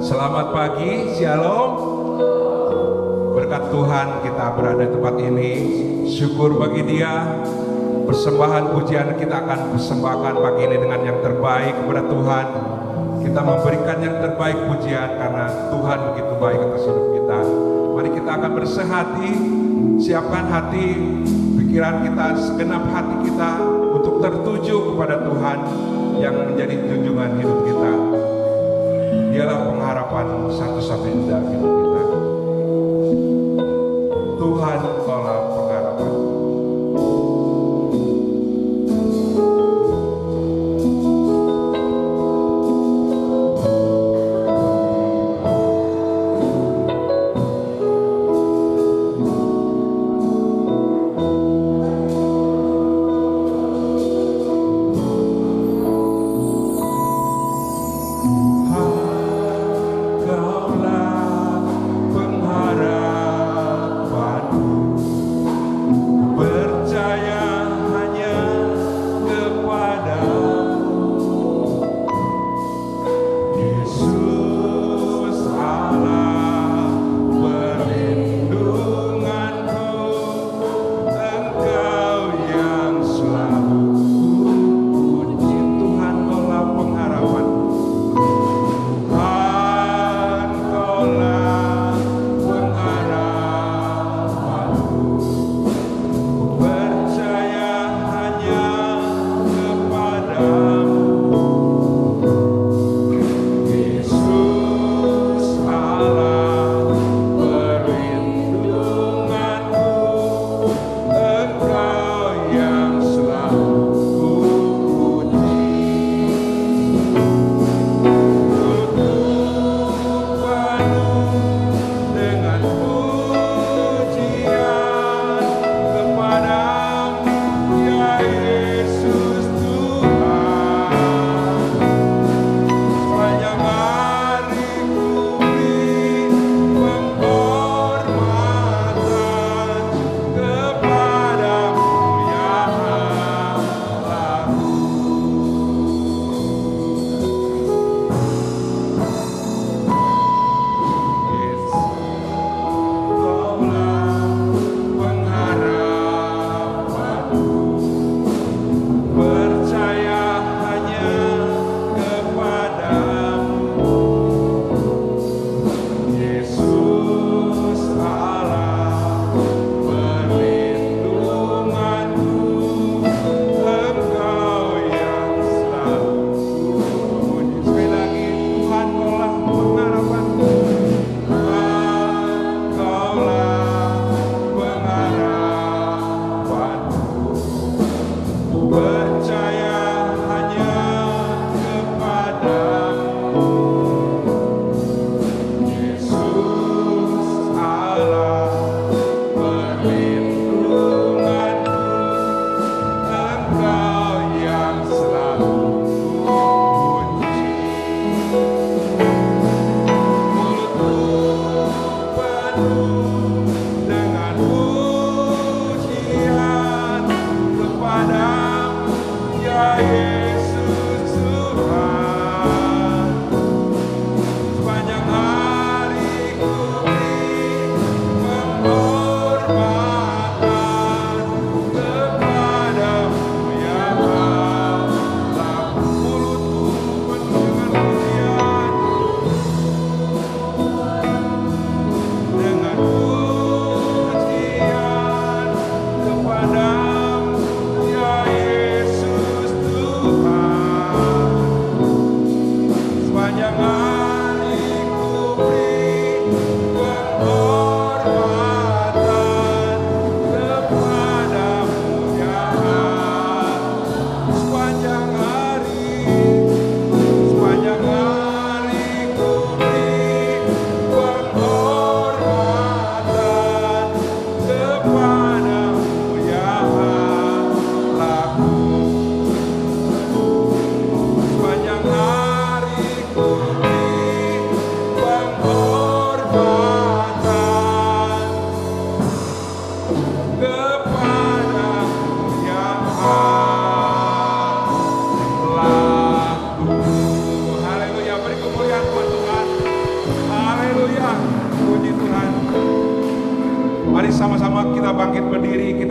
Selamat pagi, Shalom. Berkat Tuhan kita berada di tempat ini. Syukur bagi Dia. Persembahan pujian kita akan persembahkan pagi ini dengan yang terbaik kepada Tuhan. Kita memberikan yang terbaik pujian karena Tuhan begitu baik atas hidup kita. Mari kita akan bersehati, siapkan hati, pikiran kita, segenap hati kita untuk tertuju kepada Tuhan yang menjadi junjungan hidup kita. Dialah pengharapan satu-satunya dalam hidup kita. Tuhan adalah pengharapan. Yesus Tuhan.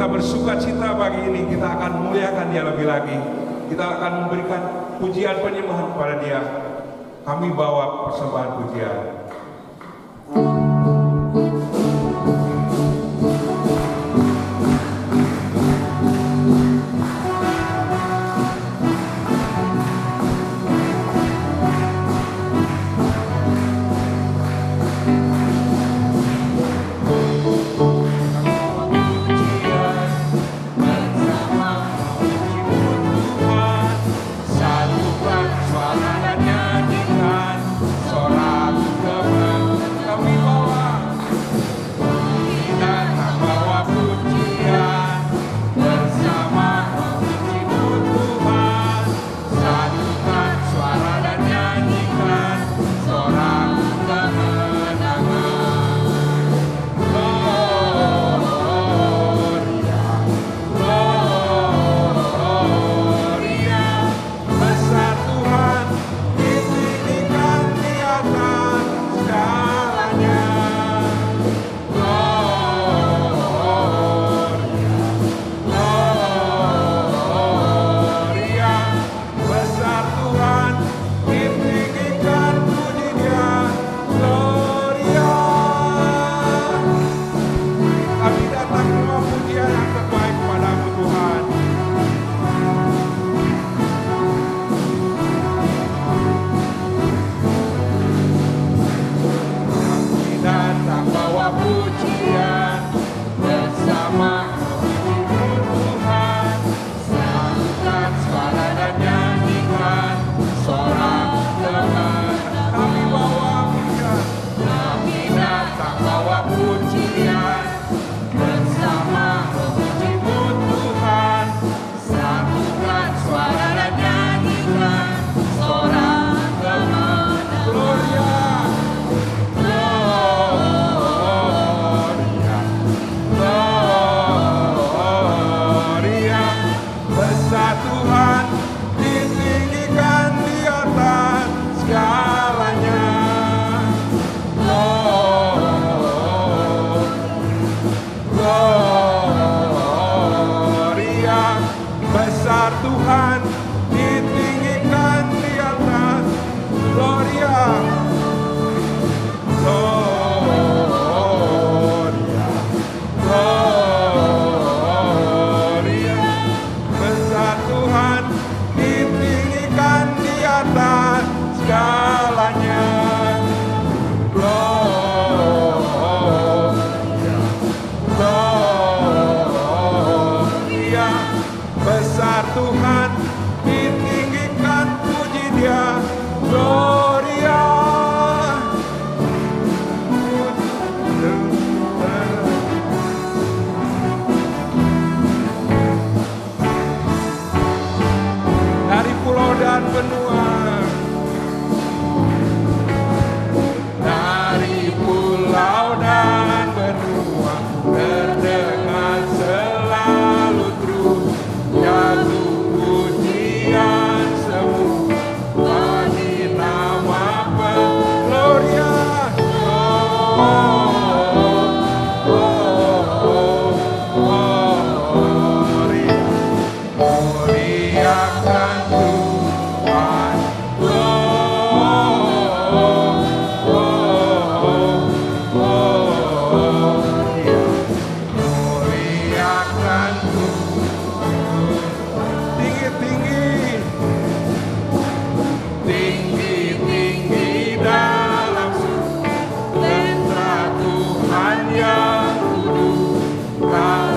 kita bersuka cita pagi ini, kita akan memuliakan Dia lebih lagi. Kita akan memberikan pujian penyembahan kepada Dia. Kami bawa persembahan pujian.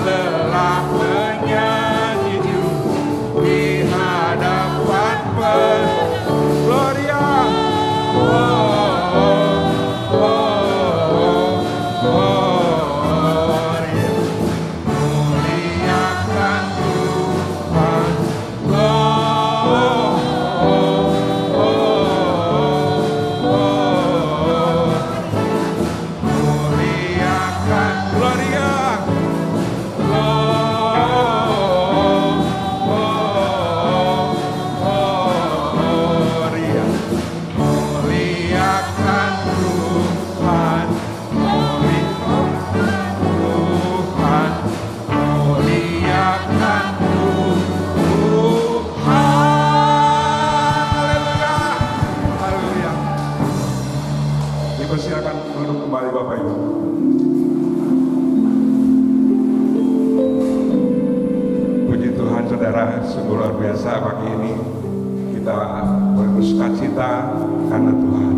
Lelah menyanyi di hadapan kita bersukacita karena Tuhan.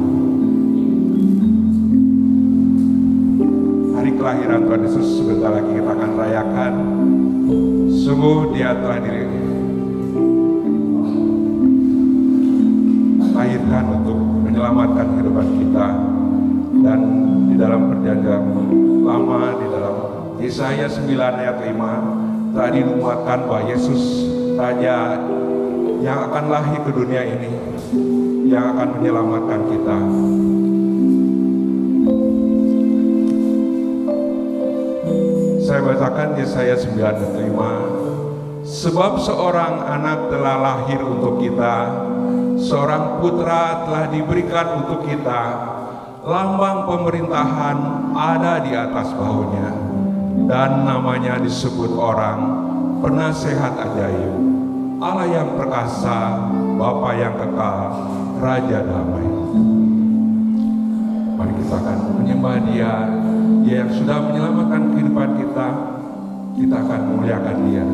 Hari kelahiran Tuhan Yesus sebentar lagi kita akan rayakan. Sungguh Dia telah dilahirkan untuk menyelamatkan kehidupan kita. Dan di dalam perjanjian lama, di dalam Yesaya 9 ayat 5 telah dinubuatkan bahwa Yesus Raja yang akan lahir ke dunia ini, yang akan menyelamatkan kita. Saya bacakan Yesaya 9 ayat 5. Sebab seorang anak telah lahir untuk kita, seorang putra telah diberikan untuk kita. Lambang pemerintahan ada di atas bahunya, dan namanya disebut orang Penasehat Ajaib, Allah yang perkasa, Bapa yang kekal, Raja damai. Mari kita akan menyembah Dia, Dia yang sudah menyelamatkan kehidupan kita. Kita akan memuliakan Dia.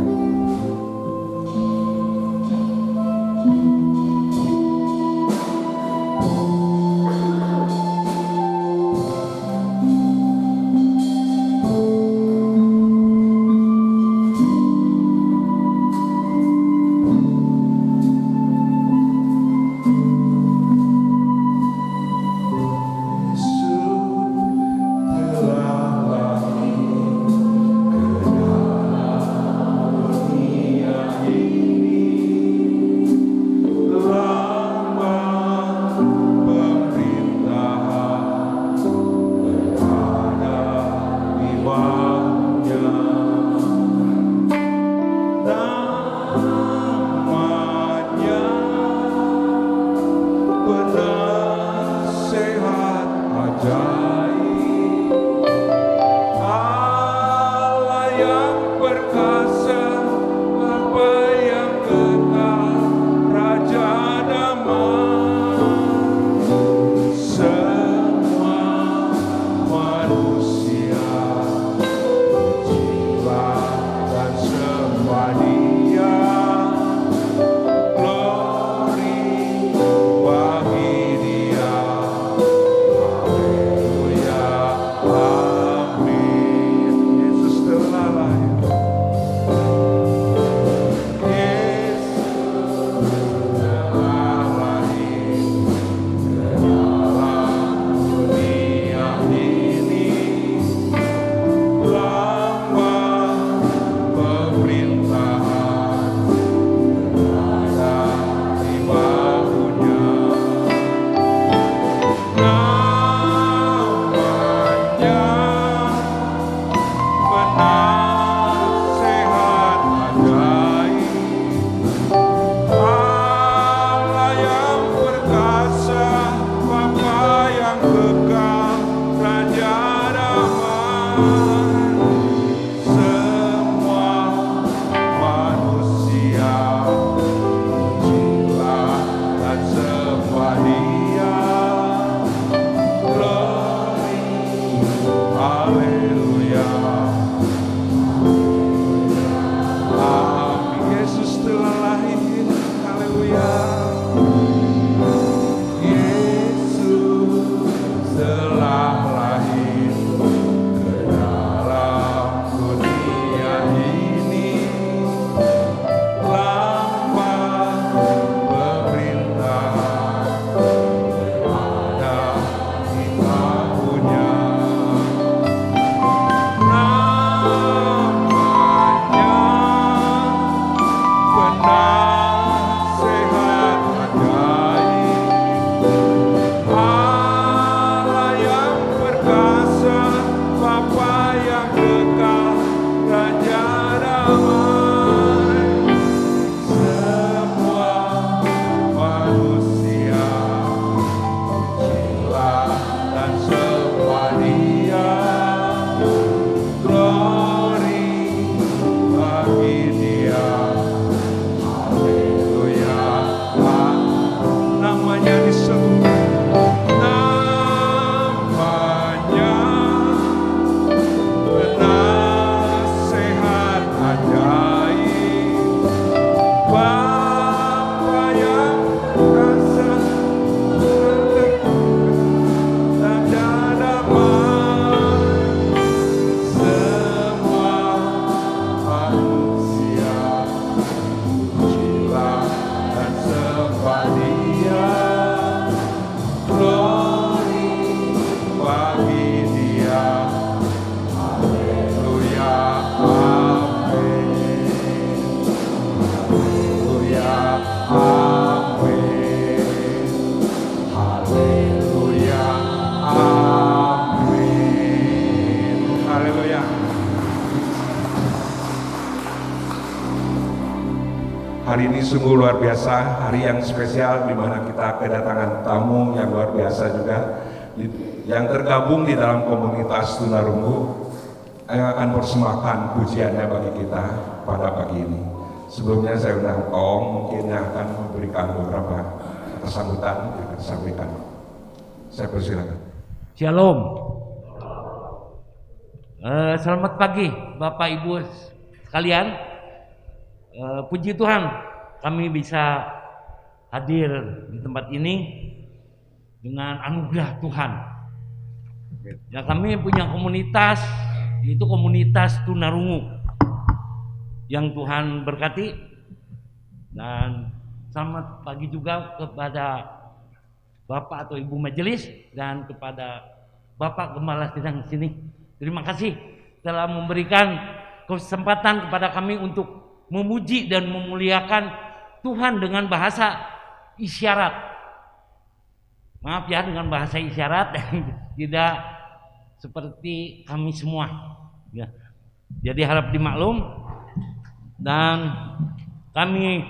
Penasehat Hari ini sungguh luar biasa, hari yang spesial di mana kita kedatangan tamu yang luar biasa juga yang tergabung di dalam komunitas Tunarungu yang akan persembahkan pujiannya bagi kita pada pagi ini. Sebelumnya saya undang Om mungkin yang akan memberikan beberapa sambutan yang akan disampaikan. Saya persilakan. Shalom. Selamat pagi Bapak Ibu sekalian. Puji Tuhan kami bisa hadir di tempat ini dengan anugerah Tuhan. Ya, kami punya komunitas, yaitu komunitas Tunarungu yang Tuhan berkati. Dan selamat pagi juga kepada Bapak atau Ibu Majelis dan kepada Bapak Gembala Sidang sini. Terima kasih telah memberikan kesempatan kepada kami untuk memuji dan memuliakan Tuhan dengan bahasa isyarat. Maaf ya, dengan bahasa isyarat tidak seperti kami semua. Ya. Jadi harap dimaklum, dan kami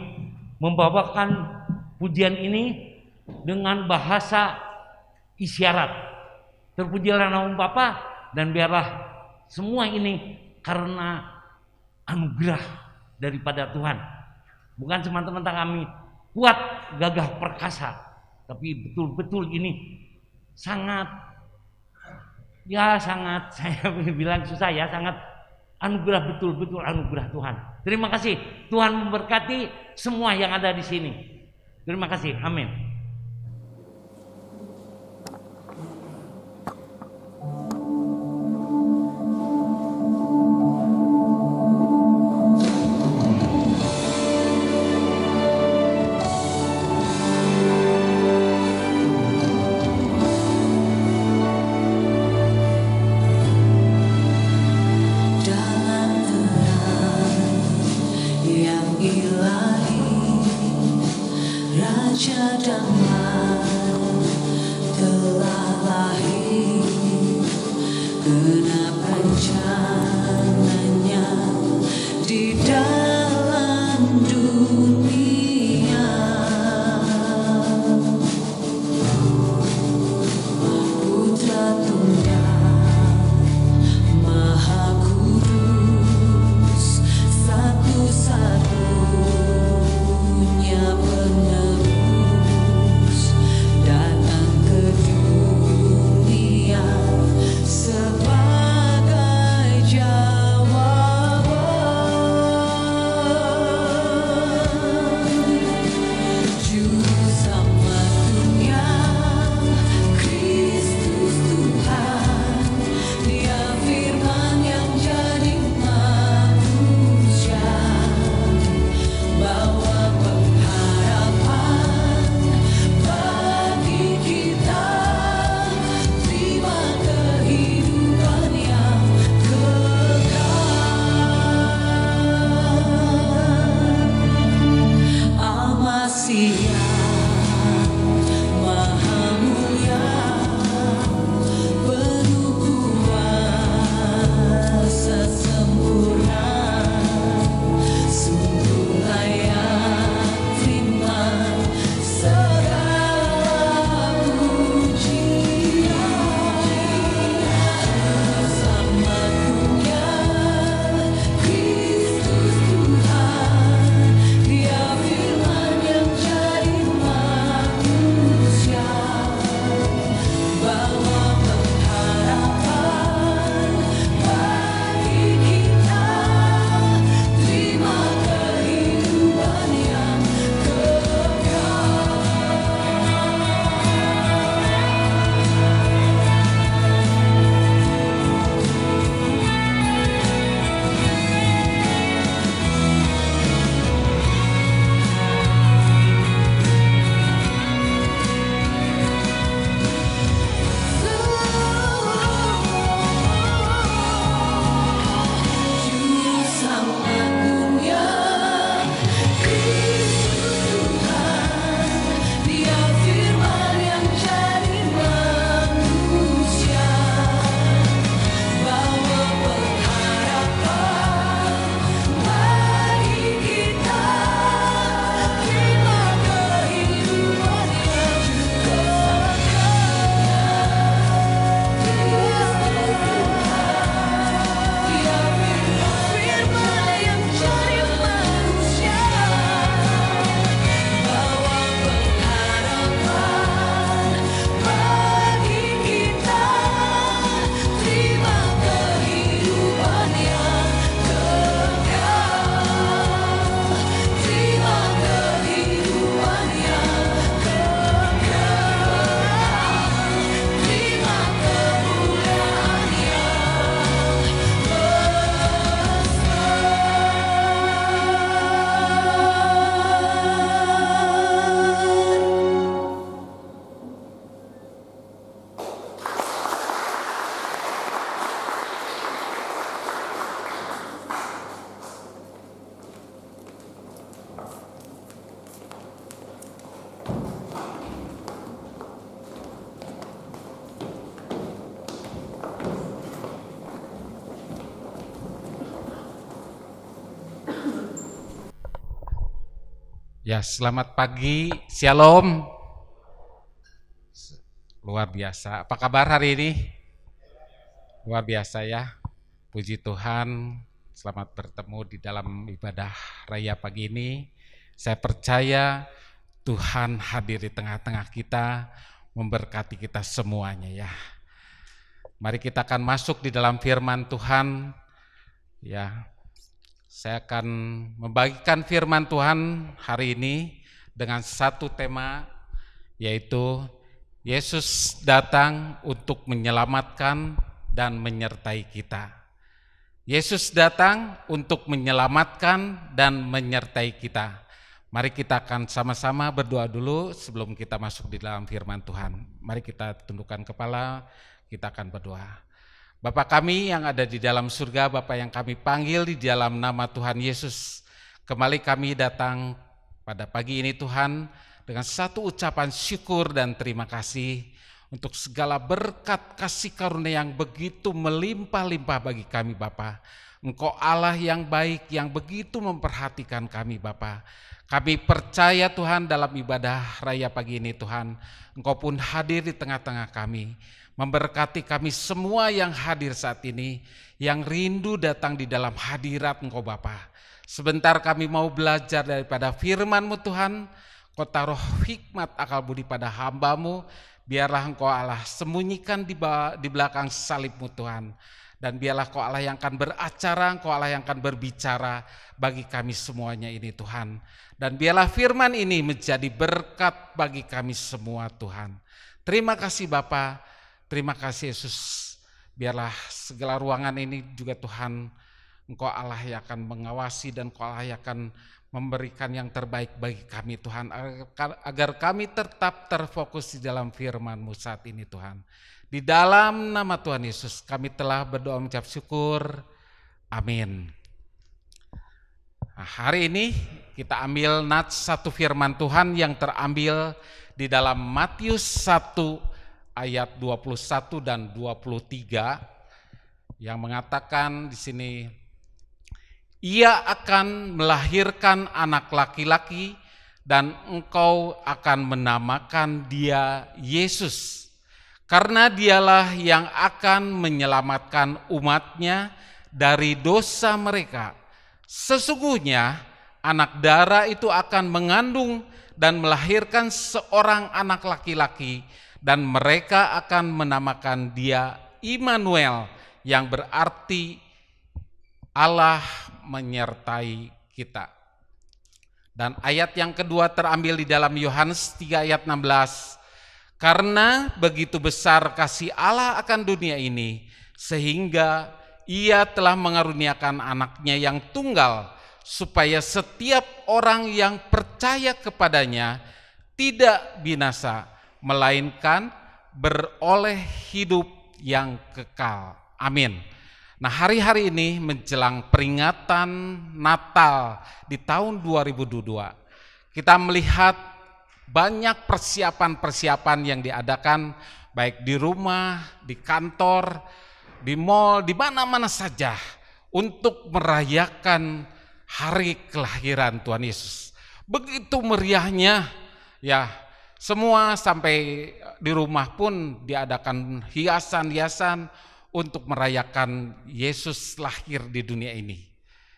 membawakan pujian ini dengan bahasa isyarat. Terpujilah nama Bapa, dan biarlah semua ini karena anugerah daripada Tuhan. Bukan semata-mata kami kuat, gagah perkasa, tapi betul-betul ini sangat saya bilang susah ya, sangat anugerah, betul-betul anugerah Tuhan. Terima kasih. Tuhan memberkati semua yang ada di sini. Terima kasih. Amin. Ya, selamat pagi, Shalom. Luar biasa. Apa kabar hari ini? Luar biasa ya. Puji Tuhan, selamat bertemu di dalam ibadah raya pagi ini. Saya percaya Tuhan hadir di tengah-tengah kita, memberkati kita semuanya ya. Mari kita akan masuk di dalam firman Tuhan ya. Saya akan membagikan firman Tuhan hari ini dengan satu tema, yaitu Yesus datang untuk menyelamatkan dan menyertai kita. Yesus datang untuk menyelamatkan dan menyertai kita. Mari kita akan sama-sama berdoa dulu sebelum kita masuk di dalam firman Tuhan. Mari kita tundukkan kepala, kita akan berdoa. Bapa kami yang ada di dalam surga, Bapa yang kami panggil di dalam nama Tuhan Yesus, kembali kami datang pada pagi ini Tuhan dengan satu ucapan syukur dan terima kasih untuk segala berkat kasih karunia yang begitu melimpah-limpah bagi kami Bapa. Engkau Allah yang baik yang begitu memperhatikan kami Bapa. Kami percaya Tuhan dalam ibadah raya pagi ini Tuhan, Engkau pun hadir di tengah-tengah kami. Memberkati kami semua yang hadir saat ini, yang rindu datang di dalam hadirat Engkau Bapa. Sebentar kami mau belajar daripada firman-Mu Tuhan, Kau taruh hikmat akal budi pada hamba-Mu, biarlah Engkau Allah sembunyikan di belakang salib-Mu Tuhan. Dan biarlah Kau Allah yang akan beracara, Kau Allah yang akan berbicara bagi kami semuanya ini Tuhan. Dan biarlah firman ini menjadi berkat bagi kami semua Tuhan. Terima kasih Bapa. Terima kasih Yesus, biarlah segala ruangan ini juga Tuhan, Engkau Allah yang akan mengawasi dan Engkau Allah yang akan memberikan yang terbaik bagi kami Tuhan, agar kami tetap terfokus di dalam firman-Mu saat ini Tuhan. Di dalam nama Tuhan Yesus kami telah berdoa mengucap syukur, amin. Nah, hari ini kita ambil nats satu firman Tuhan yang terambil di dalam Matius 1 ayat 21 dan 23 yang mengatakan di sini, ia akan melahirkan anak laki-laki dan engkau akan menamakan dia Yesus, karena dialah yang akan menyelamatkan umatnya dari dosa mereka. Sesungguhnya anak darah itu akan mengandung dan melahirkan seorang anak laki-laki, dan mereka akan menamakan dia Immanuel, yang berarti Allah menyertai kita. Dan ayat yang kedua terambil di dalam Yohanes 3 ayat 16. Karena begitu besar kasih Allah akan dunia ini, sehingga ia telah mengaruniakan anaknya yang tunggal, supaya setiap orang yang percaya kepadanya tidak binasa, melainkan beroleh hidup yang kekal. Amin. Nah, hari-hari ini menjelang peringatan Natal di tahun 2022, kita melihat banyak persiapan-persiapan yang diadakan baik di rumah, di kantor, di mal, di mana-mana saja untuk merayakan hari kelahiran Tuhan Yesus. Begitu meriahnya ya. Semua sampai di rumah pun diadakan hiasan-hiasan untuk merayakan Yesus lahir di dunia ini.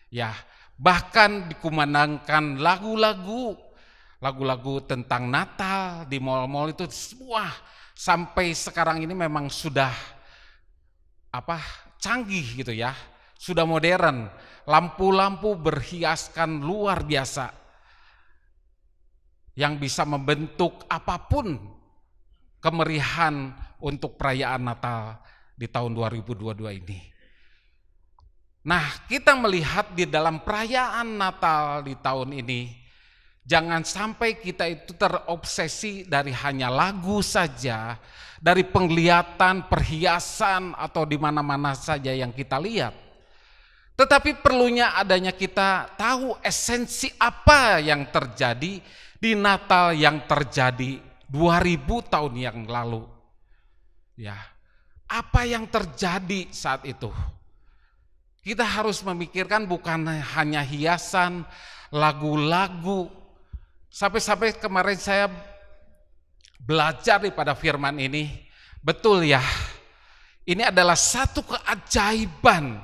Ya, bahkan dikumandangkan lagu-lagu tentang Natal di mal-mal itu semua sampai sekarang ini memang sudah canggih gitu ya. Sudah modern, lampu-lampu berhiaskan luar biasa, yang bisa membentuk apapun kemeriahan untuk perayaan Natal di tahun 2022 ini. Nah, kita melihat di dalam perayaan Natal di tahun ini, jangan sampai kita itu terobsesi dari hanya lagu saja, dari penglihatan, perhiasan, atau di mana-mana saja yang kita lihat. Tetapi perlunya adanya kita tahu esensi apa yang terjadi di Natal yang terjadi 2000 tahun yang lalu. Ya, apa yang terjadi saat itu? Kita harus memikirkan bukan hanya hiasan, lagu-lagu Sampai-sampai kemarin saya belajar daripada firman ini, betul ya, ini adalah satu keajaiban,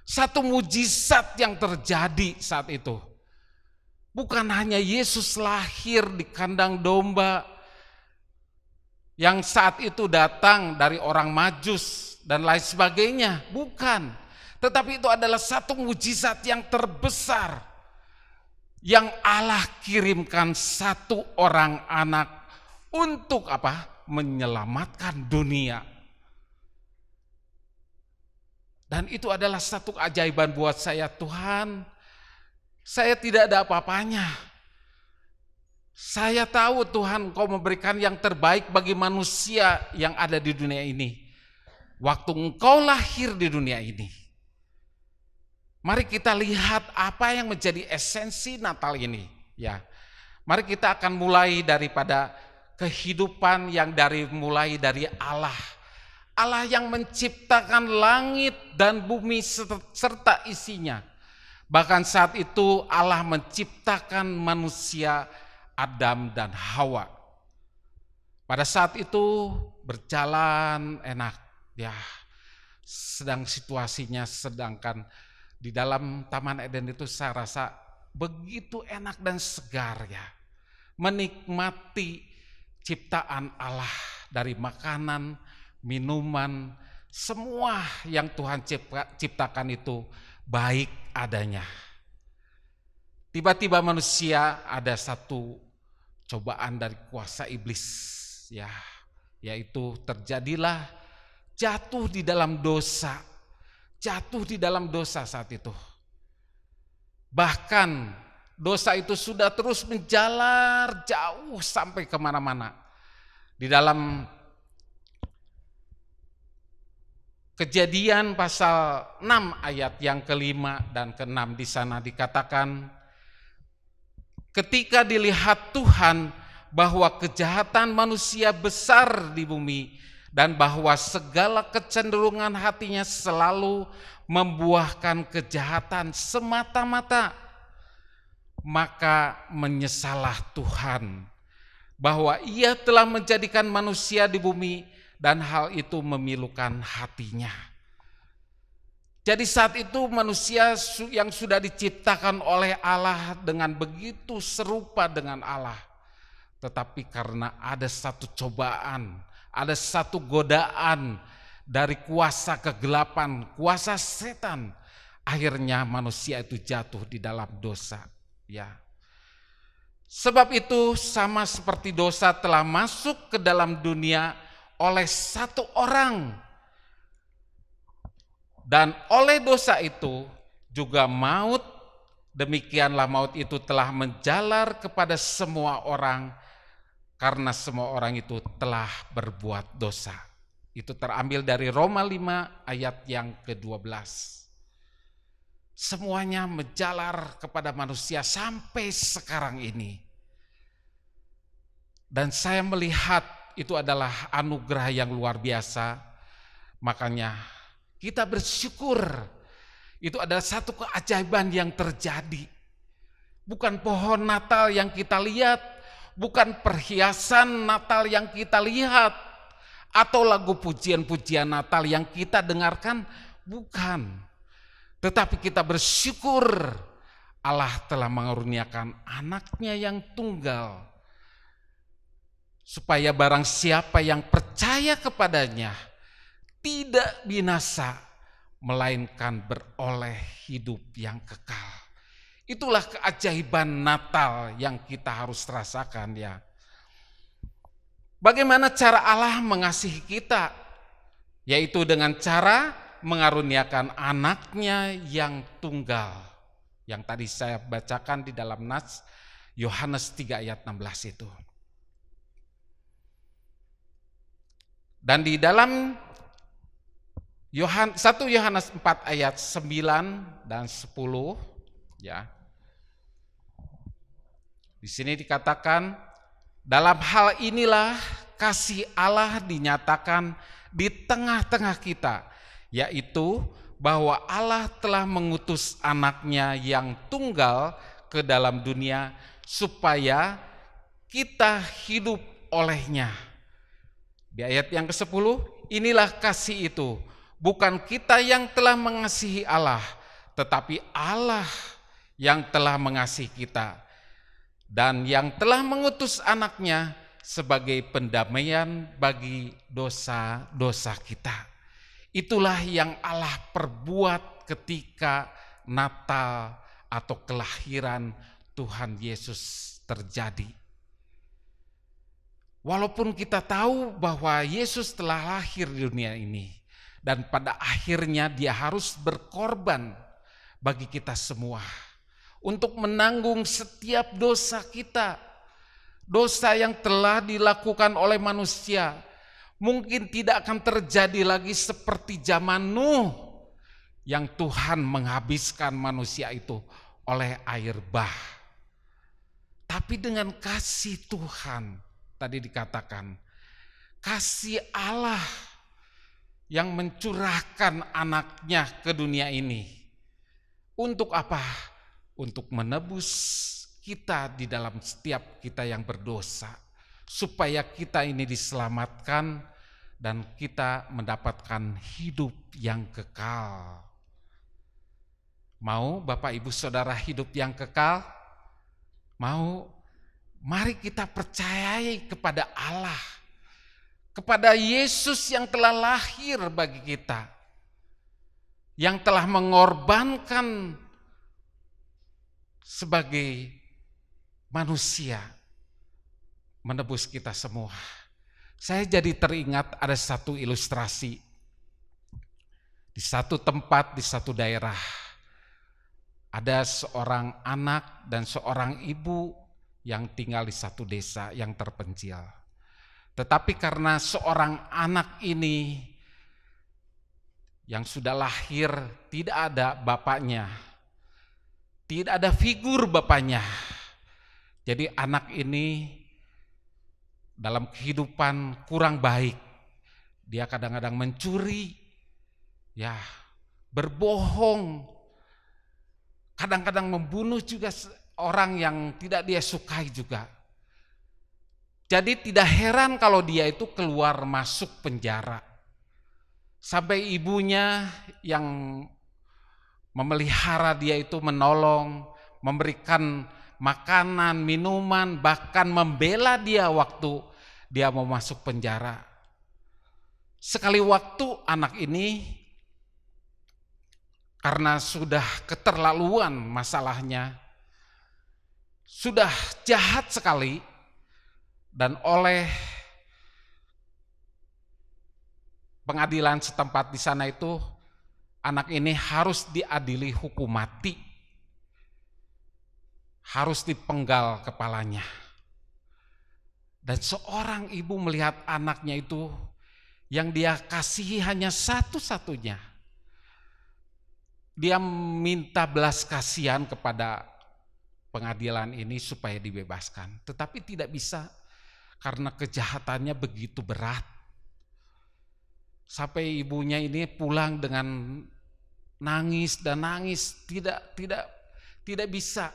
satu mujizat yang terjadi saat itu. Bukan hanya Yesus lahir di kandang domba yang saat itu datang dari orang Majus dan lain sebagainya, bukan. Tetapi itu adalah satu mujizat yang terbesar yang Allah kirimkan satu orang anak untuk apa? Menyelamatkan dunia. Dan itu adalah satu keajaiban buat saya. Tuhan, saya tidak ada apa-apanya. Saya tahu Tuhan, Engkau memberikan yang terbaik bagi manusia yang ada di dunia ini. Waktu Engkau lahir di dunia ini. Mari kita lihat apa yang menjadi esensi Natal ini. Ya, mari kita akan mulai daripada kehidupan yang mulai dari Allah. Allah yang menciptakan langit dan bumi serta isinya. Bahkan saat itu Allah menciptakan manusia Adam dan Hawa. Pada saat itu berjalan enak, ya. Sedang situasinya, sedangkan di dalam Taman Eden itu saya rasa begitu enak dan segar ya. Menikmati ciptaan Allah dari makanan, minuman, semua yang Tuhan ciptakan itu baik adanya. Tiba-tiba manusia ada satu cobaan dari kuasa iblis, ya, yaitu terjadilah jatuh di dalam dosa saat itu. Bahkan dosa itu sudah terus menjalar jauh sampai kemana-mana. Di dalam Kejadian pasal 6 ayat yang ke-5 dan ke-6 di sana dikatakan, ketika dilihat Tuhan bahwa kejahatan manusia besar di bumi dan bahwa segala kecenderungan hatinya selalu membuahkan kejahatan semata-mata, maka menyesalah Tuhan bahwa Ia telah menjadikan manusia di bumi dan hal itu memilukan hatinya. Jadi saat itu manusia yang sudah diciptakan oleh Allah dengan begitu serupa dengan Allah. Tetapi karena ada satu cobaan, ada satu godaan dari kuasa kegelapan, kuasa setan, akhirnya manusia itu jatuh di dalam dosa. Ya. Sebab itu sama seperti dosa telah masuk ke dalam dunia oleh satu orang, dan oleh dosa itu juga maut, demikianlah maut itu telah menjalar kepada semua orang karena semua orang itu telah berbuat dosa. Itu terambil dari Roma 5 ayat yang ke-12. Semuanya menjalar kepada manusia sampai sekarang ini. Dan saya melihat itu adalah anugerah yang luar biasa. Makanya kita bersyukur. Itu adalah satu keajaiban yang terjadi. Bukan pohon Natal yang kita lihat, bukan perhiasan Natal yang kita lihat, atau lagu pujian-pujian Natal yang kita dengarkan, bukan. Tetapi kita bersyukur Allah telah mengaruniakan anaknya yang tunggal, supaya barang siapa yang percaya kepadanya tidak binasa, melainkan beroleh hidup yang kekal. Itulah keajaiban Natal yang kita harus rasakan ya. Bagaimana cara Allah mengasihi kita? Yaitu dengan cara mengaruniakan anaknya yang tunggal. Yang tadi saya bacakan di dalam Nas Yohanes 3 ayat 16 itu. Dan di dalam 1 Yohanes 4 ayat 9 dan 10 ya. Di sini dikatakan, dalam hal inilah kasih Allah dinyatakan di tengah-tengah kita, yaitu bahwa Allah telah mengutus anaknya yang tunggal ke dalam dunia supaya kita hidup olehnya. Di ayat yang ke-10, inilah kasih itu, bukan kita yang telah mengasihi Allah, tetapi Allah yang telah mengasihi kita, dan yang telah mengutus anaknya sebagai pendamaian bagi dosa-dosa kita. Itulah yang Allah perbuat ketika Natal atau kelahiran Tuhan Yesus terjadi. Walaupun kita tahu bahwa Yesus telah lahir di dunia ini, dan pada akhirnya dia harus berkorban bagi kita semua untuk menanggung setiap dosa kita. Dosa yang telah dilakukan oleh manusia mungkin tidak akan terjadi lagi seperti zaman Nuh, yang Tuhan menghabiskan manusia itu oleh air bah. Tapi dengan kasih Tuhan, tadi dikatakan, kasih Allah yang mencurahkan anaknya ke dunia ini. Untuk apa? Untuk menebus kita di dalam setiap kita yang berdosa, supaya kita ini diselamatkan dan kita mendapatkan hidup yang kekal. Mau Bapak Ibu Saudara hidup yang kekal? Mau? Mari kita percayai kepada Allah, kepada Yesus yang telah lahir bagi kita, yang telah mengorbankan sebagai manusia, menebus kita semua. Saya jadi teringat ada satu ilustrasi. Di satu tempat, di satu daerah, ada seorang anak dan seorang ibu yang tinggal di satu desa yang terpencil. Tetapi karena seorang anak ini yang sudah lahir tidak ada bapaknya, tidak ada figur bapaknya. Jadi anak ini dalam kehidupan kurang baik. Dia kadang-kadang mencuri, ya, berbohong, kadang-kadang membunuh juga orang yang tidak dia sukai juga. Jadi tidak heran kalau dia itu keluar masuk penjara. Sampai ibunya yang memelihara dia itu menolong, memberikan makanan, minuman, bahkan membela dia waktu dia mau masuk penjara. Sekali waktu anak ini karena sudah keterlaluan masalahnya, sudah jahat sekali, dan oleh pengadilan setempat di sana itu anak ini harus diadili hukum mati, harus dipenggal kepalanya. Dan seorang ibu melihat anaknya itu yang dia kasihi hanya satu-satunya, dia minta belas kasihan kepada pengadilan ini supaya dibebaskan, tetapi tidak bisa karena kejahatannya begitu berat. Sampai ibunya ini pulang dengan nangis dan nangis, tidak bisa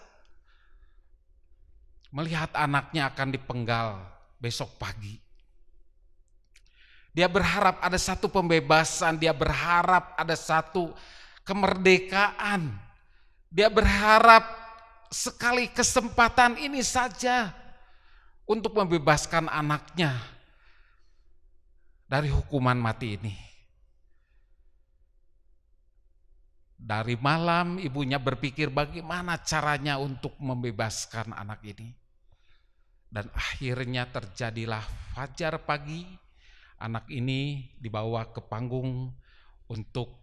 melihat anaknya akan dipenggal besok pagi. Dia berharap ada satu pembebasan, dia berharap ada satu kemerdekaan. Dia berharap sekali kesempatan ini saja untuk membebaskan anaknya dari hukuman mati ini. Dari malam ibunya berpikir bagaimana caranya untuk membebaskan anak ini. Dan akhirnya terjadilah fajar pagi, anak ini dibawa ke panggung untuk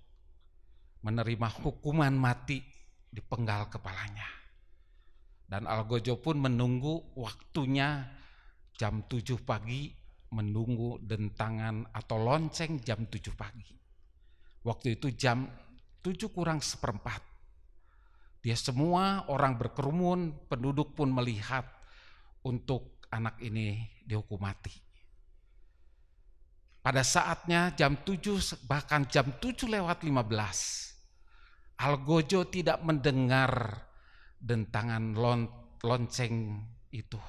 menerima hukuman mati, dipenggal kepalanya. Dan Algojo pun menunggu waktunya jam 7 pagi, menunggu dentangan atau lonceng jam 7 pagi. Waktu itu jam 7 kurang seperempat. Dia semua orang berkerumun, penduduk pun melihat untuk anak ini dihukum mati. Pada saatnya jam 7, bahkan jam 7:15, Algojo tidak mendengar dentangan lonceng itu.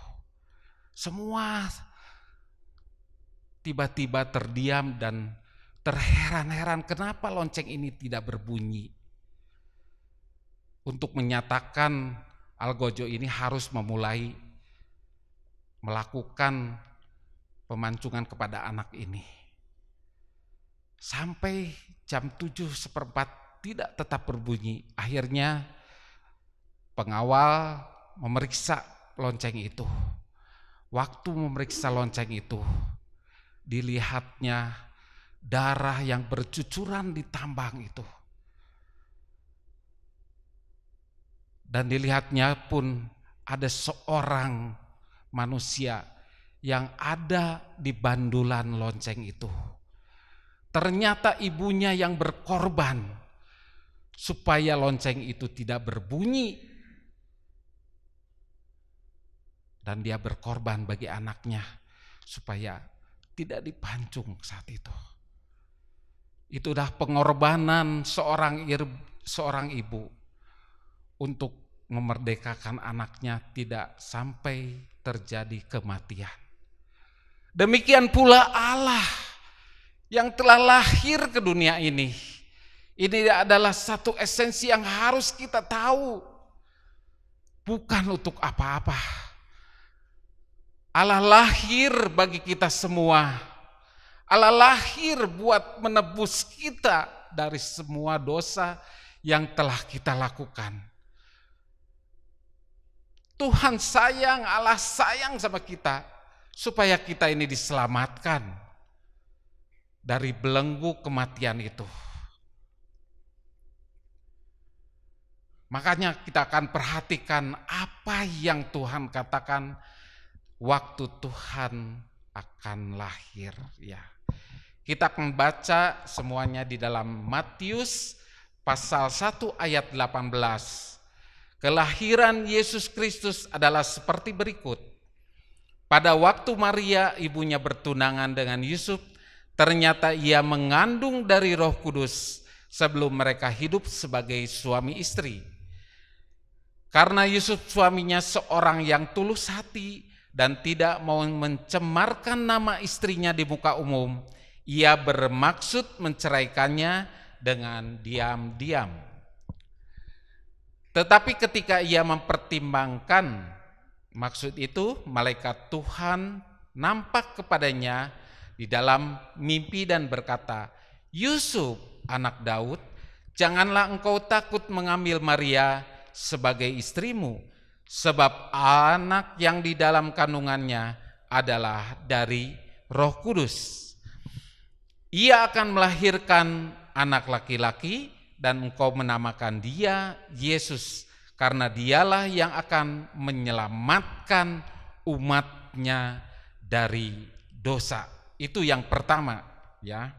Semua tiba-tiba terdiam dan terheran-heran kenapa lonceng ini tidak berbunyi. Untuk menyatakan Algojo ini harus memulai melakukan pemancingan kepada anak ini. Sampai jam 7:15 tidak tetap berbunyi. Akhirnya pengawal memeriksa lonceng itu. Waktu memeriksa lonceng itu, dilihatnya darah yang bercucuran di tambang itu. Dan dilihatnya pun ada seorang manusia yang ada di bandulan lonceng itu. Ternyata ibunya yang berkorban supaya lonceng itu tidak berbunyi. Dan dia berkorban bagi anaknya supaya tidak dipancung saat itu. Itu dah pengorbanan seorang ibu untuk memerdekakan anaknya tidak sampai terjadi kematian. Demikian pula Allah yang telah lahir ke dunia ini. Ini adalah satu esensi yang harus kita tahu. Bukan untuk apa-apa. Allah lahir bagi kita semua. Allah lahir buat menebus kita dari semua dosa yang telah kita lakukan. Tuhan sayang, Allah sayang sama kita supaya kita ini diselamatkan dari belenggu kematian itu. Makanya kita akan perhatikan apa yang Tuhan katakan waktu Tuhan akan lahir, ya. Kita akan baca semuanya di dalam Matius pasal 1 ayat 18. Kelahiran Yesus Kristus adalah seperti berikut. Pada waktu Maria ibunya bertunangan dengan Yusuf, ternyata ia mengandung dari Roh Kudus sebelum mereka hidup sebagai suami istri. Karena Yusuf suaminya seorang yang tulus hati dan tidak mau mencemarkan nama istrinya di muka umum, ia bermaksud menceraikannya dengan diam-diam. Tetapi ketika ia mempertimbangkan maksud itu, malaikat Tuhan nampak kepadanya di dalam mimpi dan berkata, "Yusuf, anak Daud, janganlah engkau takut mengambil Maria sebagai istrimu, sebab anak yang di dalam kandungannya adalah dari Roh Kudus. Ia akan melahirkan anak laki-laki dan engkau menamakan dia Yesus, karena dialah yang akan menyelamatkan umatnya dari dosa." Itu yang pertama, ya.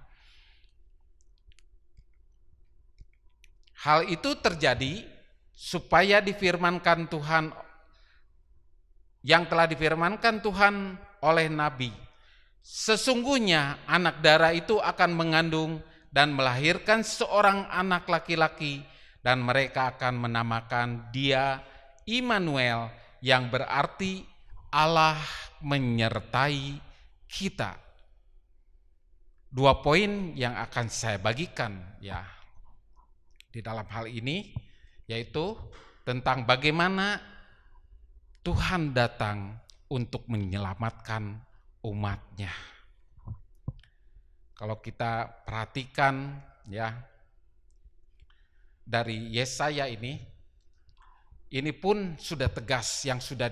Hal itu terjadi supaya difirmankan Tuhan, yang telah difirmankan Tuhan oleh Nabi. Sesungguhnya anak darah itu akan mengandung dan melahirkan seorang anak laki-laki, dan mereka akan menamakan dia Immanuel, yang berarti Allah menyertai kita. 2 poin yang akan saya bagikan, ya, di dalam hal ini, yaitu tentang bagaimana Tuhan datang untuk menyelamatkan umatnya. Kalau kita perhatikan, ya, dari Yesaya ini pun sudah tegas yang sudah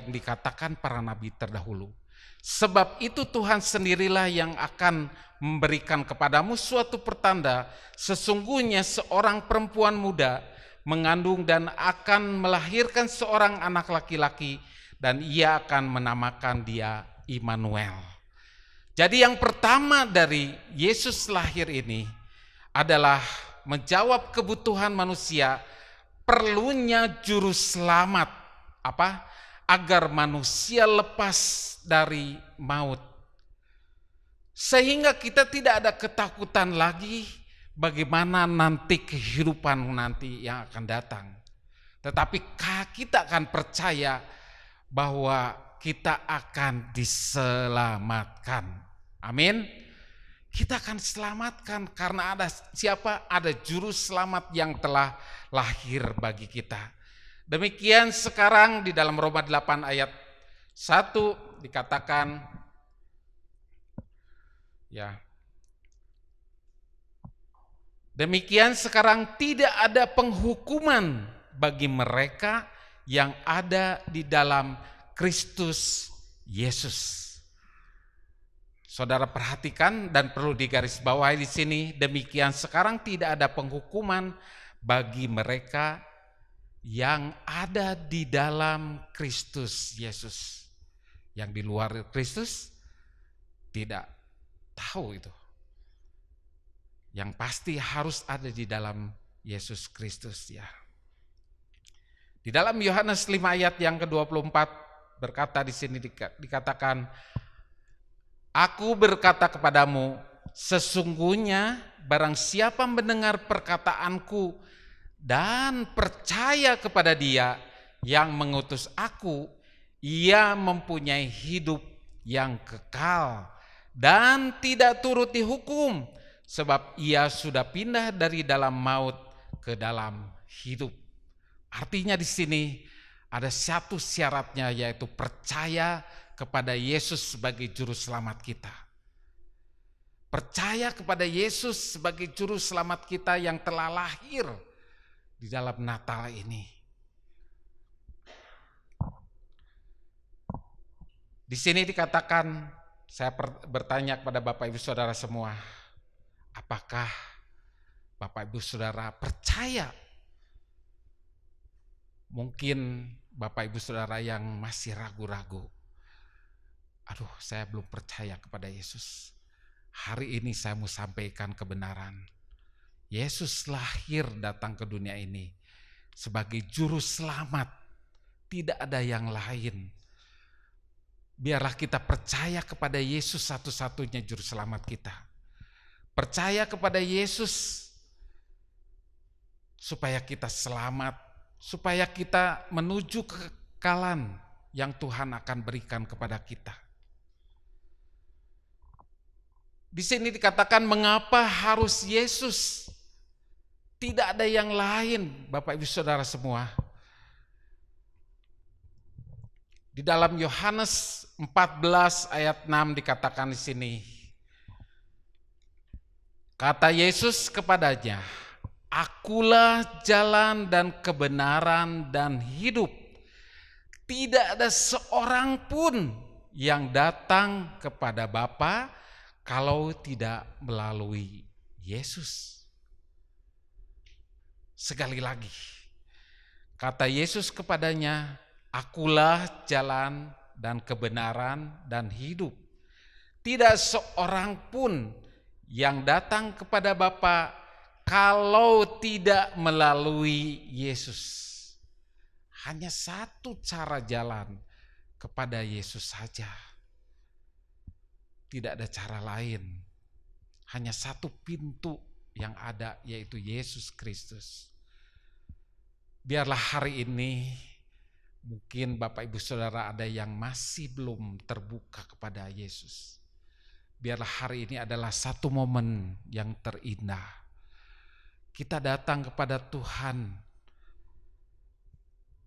dikatakan para nabi terdahulu. Sebab itu Tuhan sendirilah yang akan memberikan kepadamu suatu pertanda, sesungguhnya seorang perempuan muda mengandung dan akan melahirkan seorang anak laki-laki, dan ia akan menamakan dia Immanuel. Jadi yang pertama dari Yesus lahir ini adalah menjawab kebutuhan manusia, perlunya juru selamat. Apa? Agar manusia lepas dari maut. Sehingga kita tidak ada ketakutan lagi bagaimana nanti kehidupan nanti yang akan datang. tetapi kita akan percaya bahwa kita akan diselamatkan. Amin. Kita akan selamatkan karena ada siapa? Ada juru selamat yang telah lahir bagi kita. Demikian sekarang di dalam Roma 8 ayat 1 dikatakan, ya, demikian sekarang tidak ada penghukuman bagi mereka yang ada di dalam Kristus Yesus. Saudara perhatikan dan perlu digarisbawahi di sini, demikian sekarang tidak ada penghukuman bagi mereka yang ada di dalam Kristus Yesus. Yang di luar Kristus tidak tahu itu. Yang pasti harus ada di dalam Yesus Kristus, ya. Di dalam Yohanes 5 ayat yang ke-24 berkata di sini dikatakan, Aku berkata kepadamu, sesungguhnya barang siapa mendengar perkataanku dan percaya kepada Dia yang mengutus aku, ia mempunyai hidup yang kekal dan tidak turut dihukum, sebab ia sudah pindah dari dalam maut ke dalam hidup. Artinya di sini ada satu syaratnya, yaitu percaya kepada Yesus sebagai juru selamat kita. Percaya kepada Yesus sebagai juru selamat kita yang telah lahir di dalam Natal ini. Di sini dikatakan, saya bertanya kepada Bapak Ibu Saudara semua, apakah Bapak Ibu Saudara percaya? Mungkin Bapak Ibu Saudara yang masih ragu-ragu, aduh, saya belum percaya kepada Yesus. Hari ini saya mau sampaikan kebenaran. Yesus lahir datang ke dunia ini sebagai juru selamat. Tidak ada yang lain. Biarlah kita percaya kepada Yesus satu-satunya juru selamat kita. Percaya kepada Yesus supaya kita selamat, supaya kita menuju kekekalan yang Tuhan akan berikan kepada kita. Di sini dikatakan mengapa harus Yesus? Tidak ada yang lain, Bapak Ibu Saudara semua. Di dalam Yohanes 14 ayat 6 dikatakan di sini, kata Yesus kepadanya, Akulah jalan dan kebenaran dan hidup. Tidak ada seorang pun yang datang kepada Bapa kalau tidak melalui Yesus. Sekali lagi, kata Yesus kepadanya, Akulah jalan dan kebenaran dan hidup. Tidak seorang pun yang datang kepada Bapa kalau tidak melalui Yesus. Hanya satu cara jalan kepada Yesus saja. Tidak ada cara lain. Hanya satu pintu yang ada, yaitu Yesus Kristus. Biarlah hari ini mungkin Bapak Ibu Saudara ada yang masih belum terbuka kepada Yesus. Biarlah hari ini adalah satu momen yang terindah. Kita datang kepada Tuhan.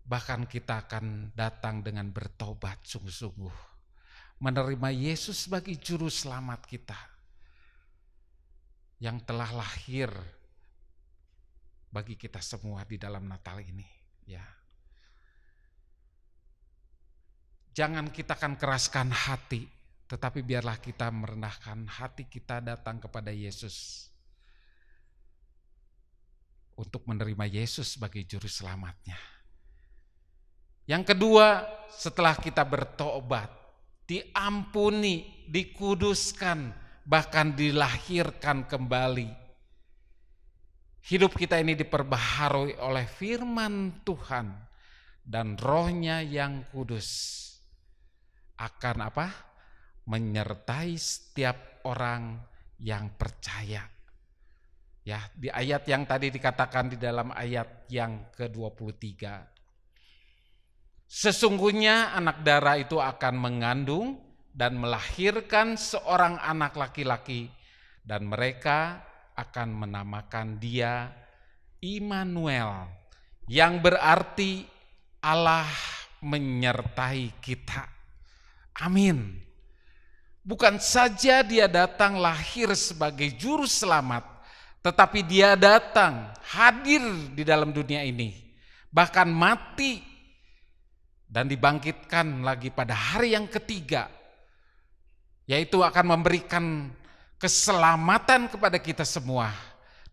Bahkan kita akan datang dengan bertobat sungguh-sungguh. Menerima Yesus sebagai juru selamat kita yang telah lahir bagi kita semua di dalam Natal ini, ya. Jangan kita akan keraskan hati, tetapi biarlah kita merendahkan hati kita datang kepada Yesus untuk menerima Yesus sebagai juru selamatnya. Yang kedua, setelah kita bertobat, diampuni, dikuduskan, bahkan dilahirkan kembali. Hidup kita ini diperbaharui oleh firman Tuhan dan Roh-Nya yang kudus akan apa? Menyertai setiap orang yang percaya. Ya, di ayat yang tadi dikatakan di dalam ayat yang ke-23. Sesungguhnya anak darah itu akan mengandung dan melahirkan seorang anak laki-laki, dan mereka akan menamakan dia Immanuel, yang berarti Allah menyertai kita. Amin. Bukan saja dia datang lahir sebagai juru selamat, tetapi dia datang hadir di dalam dunia ini, bahkan mati dan dibangkitkan lagi pada hari yang ketiga, yaitu akan memberikan keselamatan kepada kita semua.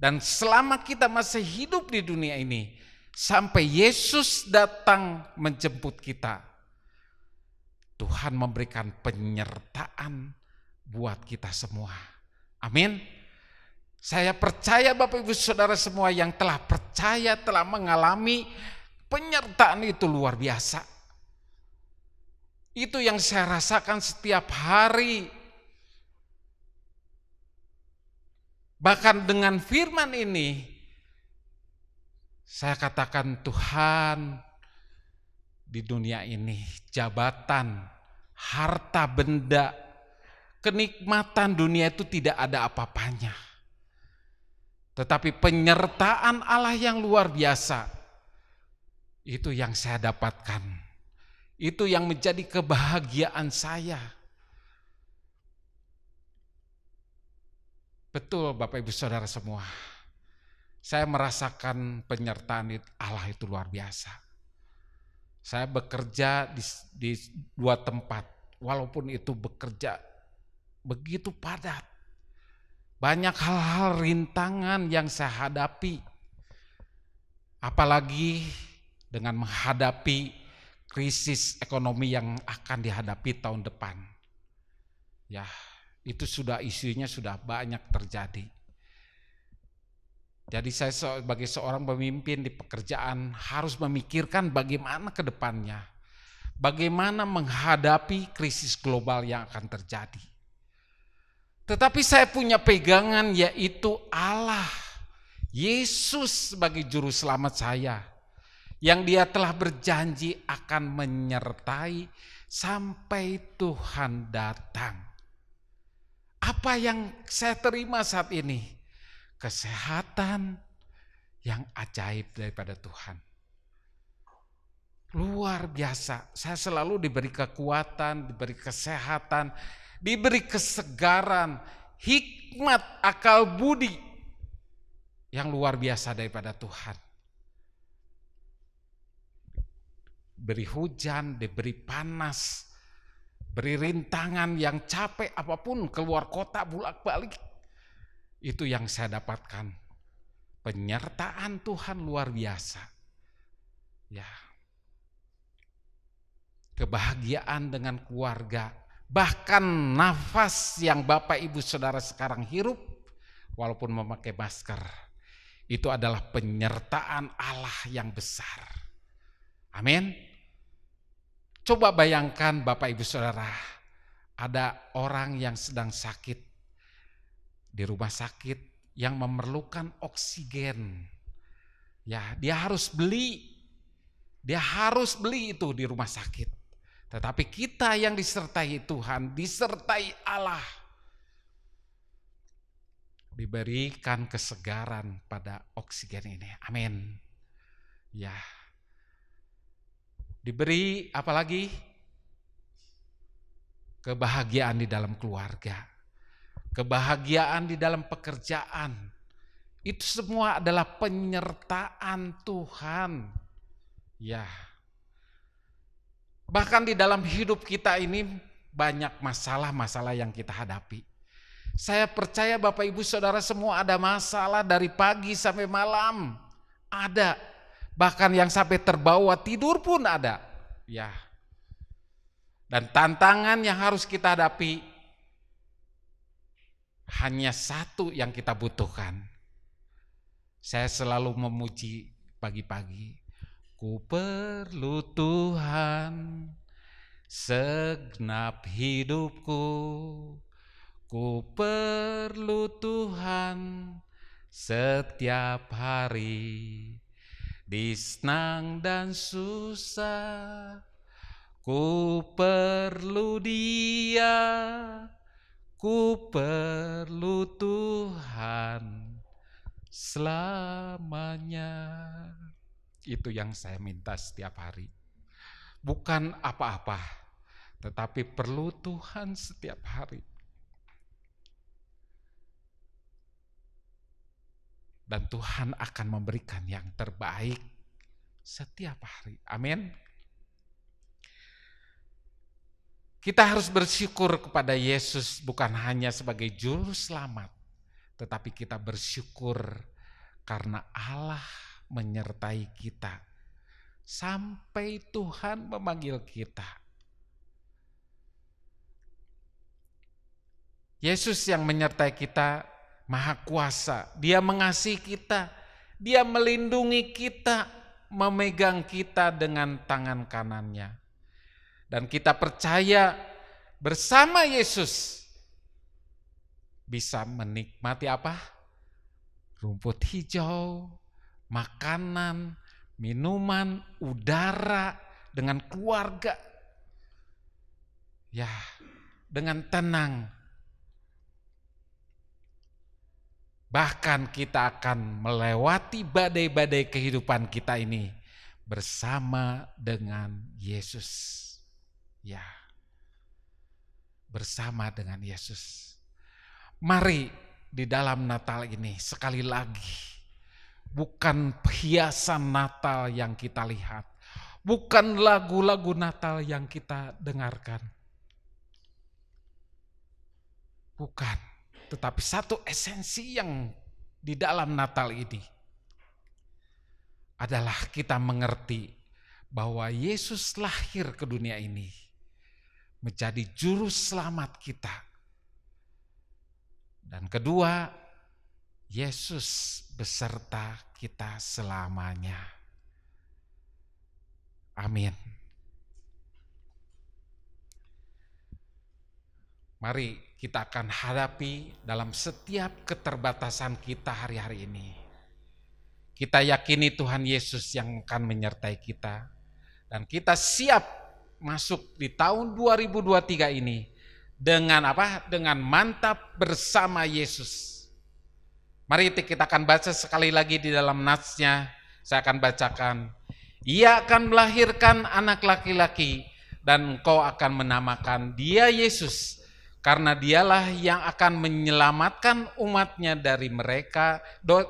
Dan selama kita masih hidup di dunia ini, sampai Yesus datang menjemput kita, Tuhan memberikan penyertaan buat kita semua. Amin. Saya percaya Bapak Ibu Saudara semua yang telah percaya, telah mengalami penyertaan itu luar biasa. Itu yang saya rasakan setiap hari. Bahkan dengan firman ini, saya katakan Tuhan, di dunia ini jabatan, harta benda, kenikmatan dunia itu tidak ada apa-apanya. Tetapi penyertaan Allah yang luar biasa, itu yang saya dapatkan. Itu yang menjadi kebahagiaan saya. Betul Bapak Ibu Saudara semua. Saya merasakan penyertaan Allah itu luar biasa. Saya bekerja di dua tempat, walaupun itu bekerja begitu padat. Banyak hal-hal rintangan yang saya hadapi. Apalagi dengan menghadapi krisis ekonomi yang akan dihadapi tahun depan. Ya, itu isunya sudah banyak terjadi. Jadi saya sebagai seorang pemimpin di pekerjaan harus memikirkan bagaimana ke depannya. Bagaimana menghadapi krisis global yang akan terjadi. Tetapi saya punya pegangan, yaitu Allah, Yesus sebagai juru selamat saya, yang dia telah berjanji akan menyertai sampai Tuhan datang. Apa yang saya terima saat ini? Kesehatan yang ajaib daripada Tuhan. Luar biasa, saya selalu diberi kekuatan, diberi kesehatan, diberi kesegaran, hikmat, akal budi yang luar biasa daripada Tuhan. Beri hujan, diberi panas, beri rintangan yang capek apapun, keluar kota bolak-balik. Itu yang saya dapatkan. Penyertaan Tuhan luar biasa. Ya. Kebahagiaan dengan keluarga, bahkan nafas yang Bapak Ibu Saudara sekarang hirup walaupun memakai masker, itu adalah penyertaan Allah yang besar. Amin. Coba bayangkan Bapak Ibu Saudara, ada orang yang sedang sakit di rumah sakit yang memerlukan oksigen. Ya, dia harus beli itu di rumah sakit. Tetapi kita yang disertai Tuhan, disertai Allah, diberikan kesegaran pada oksigen ini. Amin. Ya. Diberi apalagi? Kebahagiaan di dalam keluarga. Kebahagiaan di dalam pekerjaan. Itu semua adalah penyertaan Tuhan. Ya. Bahkan di dalam hidup kita ini banyak masalah-masalah yang kita hadapi. Saya percaya Bapak Ibu Saudara semua ada masalah dari pagi sampai malam. Ada. Bahkan yang sampai terbawa tidur pun ada. Ya. Dan tantangan yang harus kita hadapi hanya satu yang kita butuhkan. Saya selalu memuji pagi-pagi. Ku perlu Tuhan segenap hidupku. Ku perlu Tuhan setiap hari. Di senang dan susah, ku perlu Dia, ku perlu Tuhan selamanya. Itu yang saya minta setiap hari. Bukan apa-apa, tetapi perlu Tuhan setiap hari. Dan Tuhan akan memberikan yang terbaik setiap hari. Amin. Kita harus bersyukur kepada Yesus bukan hanya sebagai juru selamat, tetapi kita bersyukur karena Allah menyertai kita sampai Tuhan memanggil kita. Yesus yang menyertai kita Maha Kuasa, Dia mengasihi kita, Dia melindungi kita, memegang kita dengan tangan kanannya. Dan kita percaya bersama Yesus bisa menikmati apa? Rumput hijau, makanan, minuman, udara, dengan keluarga. Ya, dengan tenang. Bahkan kita akan melewati badai-badai kehidupan kita ini bersama dengan Yesus. Ya, bersama dengan Yesus. Mari di dalam Natal ini sekali lagi, bukan hiasan Natal yang kita lihat, bukan lagu-lagu Natal yang kita dengarkan. Bukan. Tetapi satu esensi yang di dalam Natal ini adalah kita mengerti bahwa Yesus lahir ke dunia ini menjadi juru selamat kita. Dan kedua, Yesus beserta kita selamanya. Amin. Mari kita akan hadapi dalam setiap keterbatasan kita hari-hari ini. Kita yakini Tuhan Yesus yang akan menyertai kita. Dan kita siap masuk di tahun 2023 ini dengan apa? Dengan mantap bersama Yesus. Mari kita akan baca sekali lagi di dalam natsnya. Saya akan bacakan. Ia akan melahirkan anak laki-laki dan engkau akan menamakan dia Yesus. Karena dialah yang akan menyelamatkan umatnya dari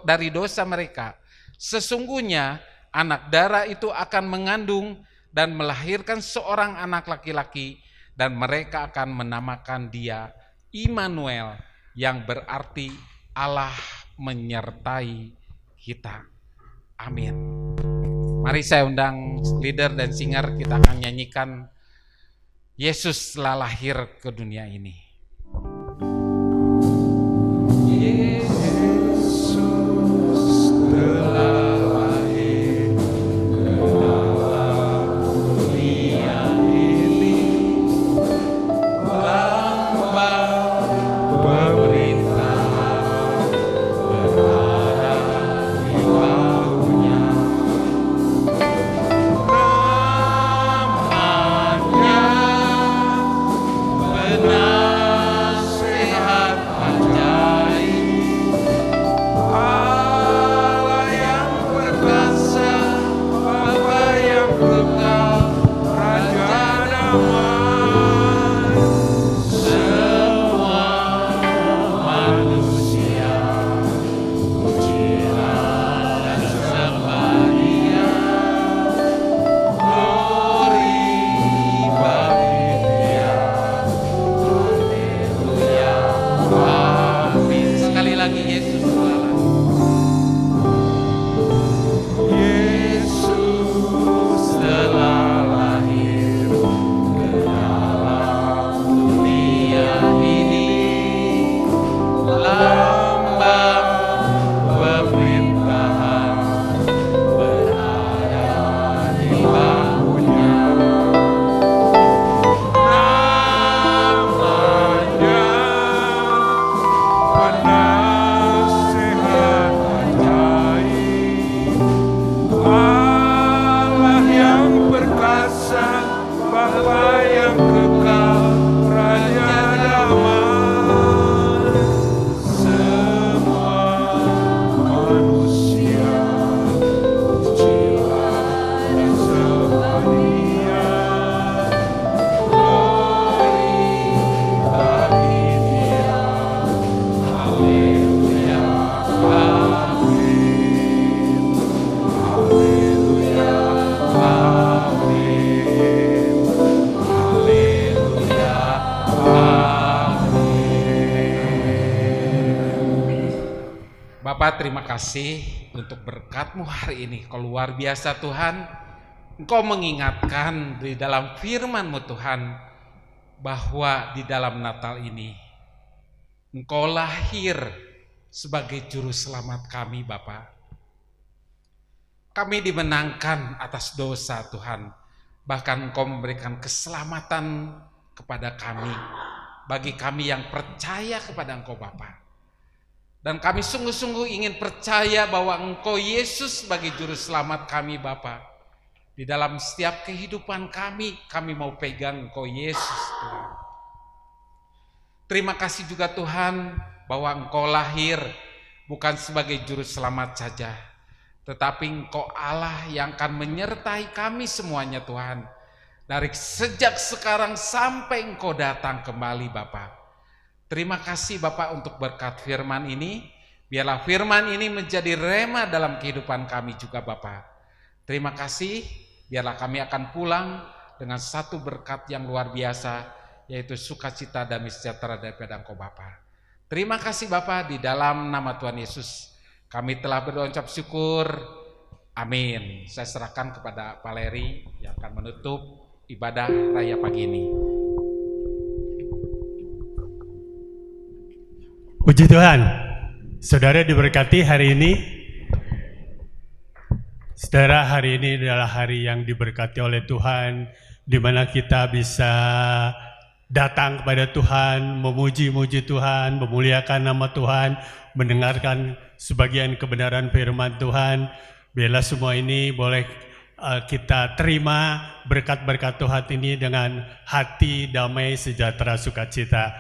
dari dosa mereka. Sesungguhnya anak darah itu akan mengandung dan melahirkan seorang anak laki-laki dan mereka akan menamakan dia Immanuel yang berarti Allah menyertai kita. Amin. Mari saya undang leader dan singer, kita akan nyanyikan Yesus telah lahir ke dunia ini. Yesus telah lahir ke dalam dunia ini, lambang pemerintahan berada di bahunya. Namanya benar Bapak, terima kasih untuk berkat-Mu hari ini. Kau luar biasa Tuhan. Engkau mengingatkan di dalam firman-Mu Tuhan, bahwa di dalam Natal ini Engkau lahir sebagai juru selamat kami Bapak. Kami dimenangkan atas dosa Tuhan. Bahkan Engkau memberikan keselamatan kepada kami, bagi kami yang percaya kepada Engkau Bapa. Dan kami sungguh-sungguh ingin percaya bahwa Engkau Yesus sebagai juru selamat kami Bapa. Di dalam setiap kehidupan kami mau pegang Engkau Yesus Tuhan. Terima kasih juga Tuhan bahwa Engkau lahir bukan sebagai juru selamat saja, tetapi Engkau Allah yang akan menyertai kami semuanya Tuhan. Dari sejak sekarang sampai Engkau datang kembali Bapa. Terima kasih Bapak untuk berkat firman ini. Biarlah firman ini menjadi rema dalam kehidupan kami juga Bapak. Terima kasih. Biarlah kami akan pulang dengan satu berkat yang luar biasa, yaitu sukacita dan sejahtera daripada Engkau Bapa. Terima kasih Bapa, di dalam nama Tuhan Yesus kami telah berucap syukur. Amin. Saya serahkan kepada Pak Leri yang akan menutup ibadah raya pagi ini. Puji Tuhan, saudara diberkati hari ini. Saudara, hari ini adalah hari yang diberkati oleh Tuhan, di mana kita bisa datang kepada Tuhan, memuji-muji Tuhan, memuliakan nama Tuhan, mendengarkan sebagian kebenaran firman Tuhan. Biarlah semua ini boleh kita terima berkat-berkat Tuhan ini dengan hati damai, sejahtera, sukacita.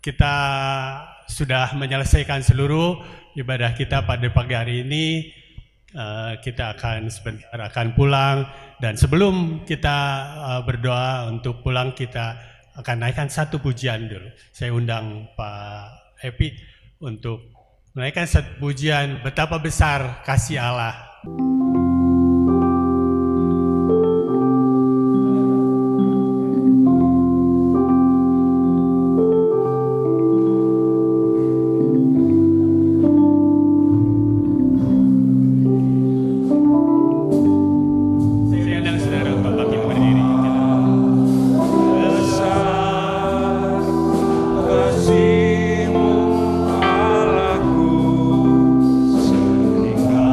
Kita sudah menyelesaikan seluruh ibadah kita pada pagi hari ini. Kita akan sebentar akan pulang, dan sebelum kita berdoa untuk pulang, kita akan naikkan satu pujian dulu. Saya undang Pak Happy untuk menaikkan satu pujian, betapa besar kasih Allah. Kasih-Mu Allahku, sehingga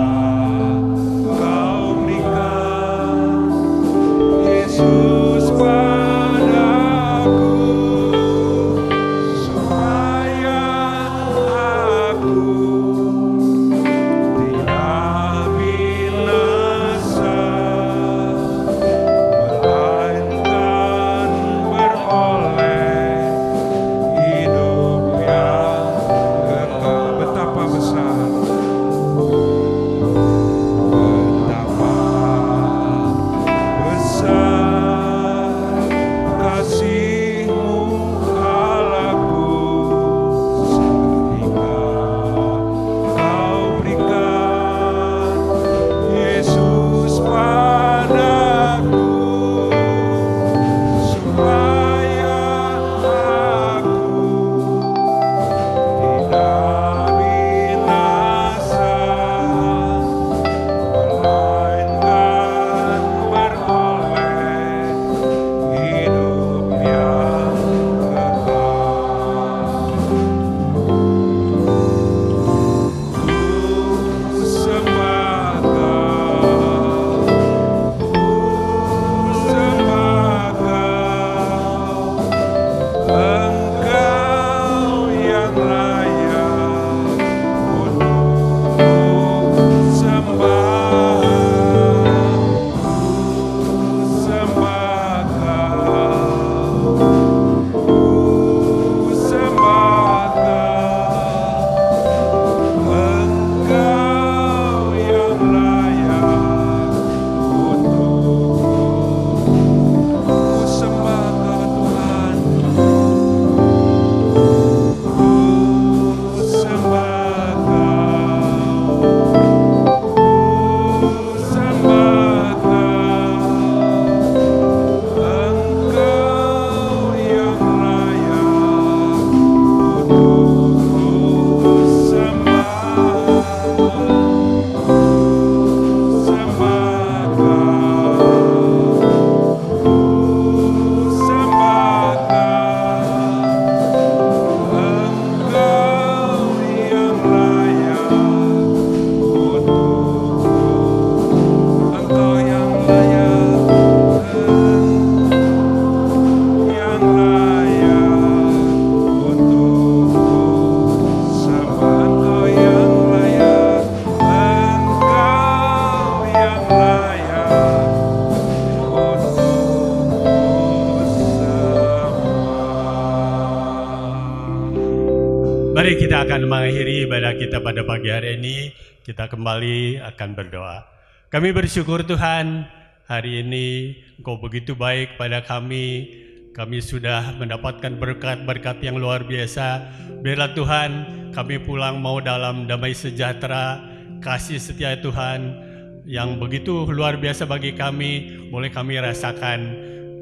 Mari kita akan mengakhiri ibadah kita pada pagi hari ini. Kita kembali akan berdoa. Kami bersyukur Tuhan, hari ini Engkau begitu baik pada kami. Kami sudah mendapatkan berkat-berkat yang luar biasa. Biarlah Tuhan, kami pulang mau dalam damai sejahtera, kasih setia Tuhan yang begitu luar biasa bagi kami, boleh kami rasakan.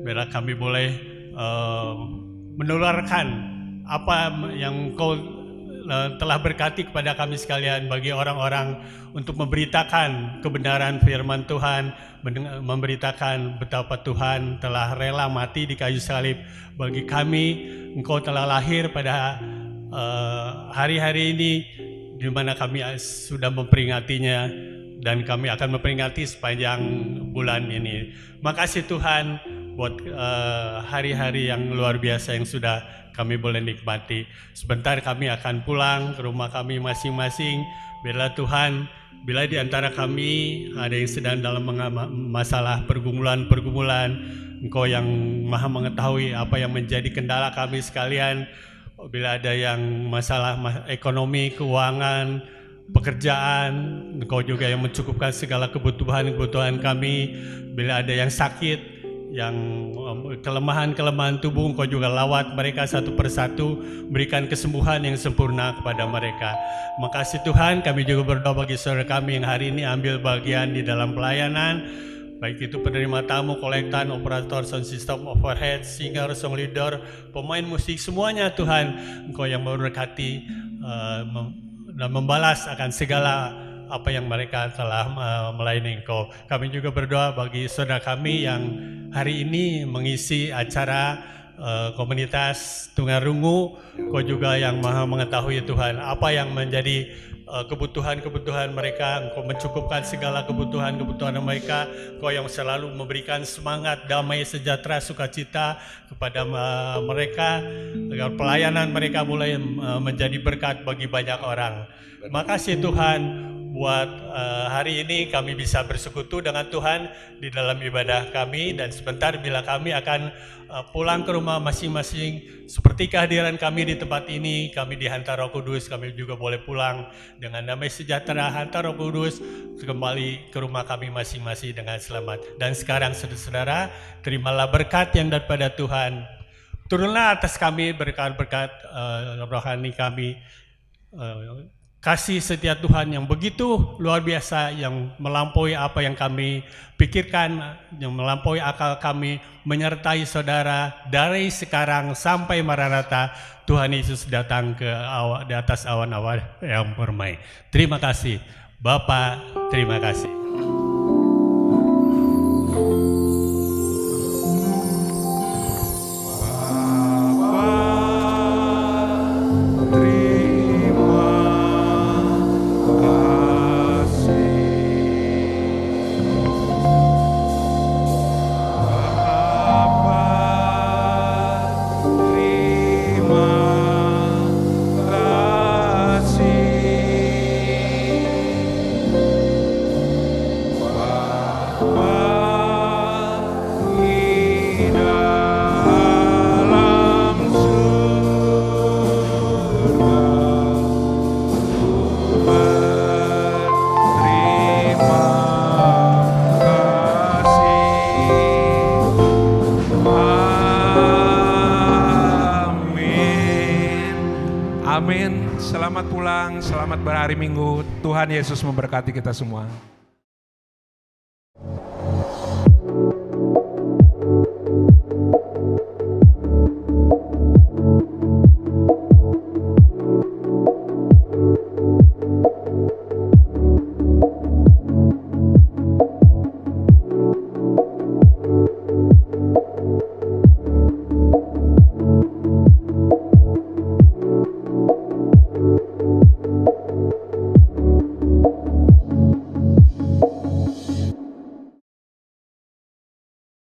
Biarlah kami boleh menularkan apa yang Engkau telah berkati kepada kami sekalian bagi orang-orang untuk memberitakan kebenaran firman Tuhan, memberitakan betapa Tuhan telah rela mati di kayu salib bagi kami. Engkau telah lahir pada hari-hari ini di mana kami sudah memperingatinya dan kami akan memperingati sepanjang bulan ini. Makasih Tuhan buat hari-hari yang luar biasa yang sudah kami boleh nikmati. Sebentar kami akan pulang ke rumah kami masing-masing. Biarlah Tuhan, bila di antara kami ada yang sedang dalam masalah pergumulan-pergumulan, Engkau yang maha mengetahui apa yang menjadi kendala kami sekalian. Bila ada yang masalah ekonomi, keuangan, pekerjaan, Engkau juga yang mencukupkan segala kebutuhan-kebutuhan kami. Bila ada yang sakit, yang kelemahan-kelemahan tubuh, Engkau juga lawat mereka satu persatu, berikan kesembuhan yang sempurna kepada mereka. Makasih Tuhan, kami juga berdoa bagi saudara kami yang hari ini ambil bagian di dalam pelayanan, baik itu penerima tamu, kolektan, operator, sound system, overhead, singer, song leader, pemain musik, semuanya Tuhan, Engkau yang memberkati dan membalas akan segala apa yang mereka telah melayani Engkau. Kami juga berdoa bagi saudara kami yang hari ini mengisi acara komunitas Tungarungu. Engkau juga yang maha mengetahui Tuhan apa yang menjadi kebutuhan-kebutuhan mereka. Engkau mencukupkan segala kebutuhan-kebutuhan mereka. Engkau yang selalu memberikan semangat, damai, sejahtera, sukacita kepada mereka agar pelayanan mereka mulai menjadi berkat bagi banyak orang. Makasih Tuhan buat hari ini kami bisa bersekutu dengan Tuhan di dalam ibadah kami, dan sebentar bila kami akan pulang ke rumah masing-masing, seperti kehadiran kami di tempat ini, kami dihantar Roh Kudus, kami juga boleh pulang dengan damai sejahtera, hantar Roh Kudus kembali ke rumah kami masing-masing dengan selamat. Dan sekarang saudara-saudara, terimalah berkat yang daripada Tuhan. Turunlah atas kami berkat-berkat rohani kami, kasih setia Tuhan yang begitu luar biasa, yang melampaui apa yang kami pikirkan, yang melampaui akal kami, menyertai saudara dari sekarang sampai Maranatha. Tuhan Yesus datang di atas awan-awan yang permai. Terima kasih Bapa, terima kasih. Amin. Selamat pulang, selamat berhari Minggu. Tuhan Yesus memberkati kita semua.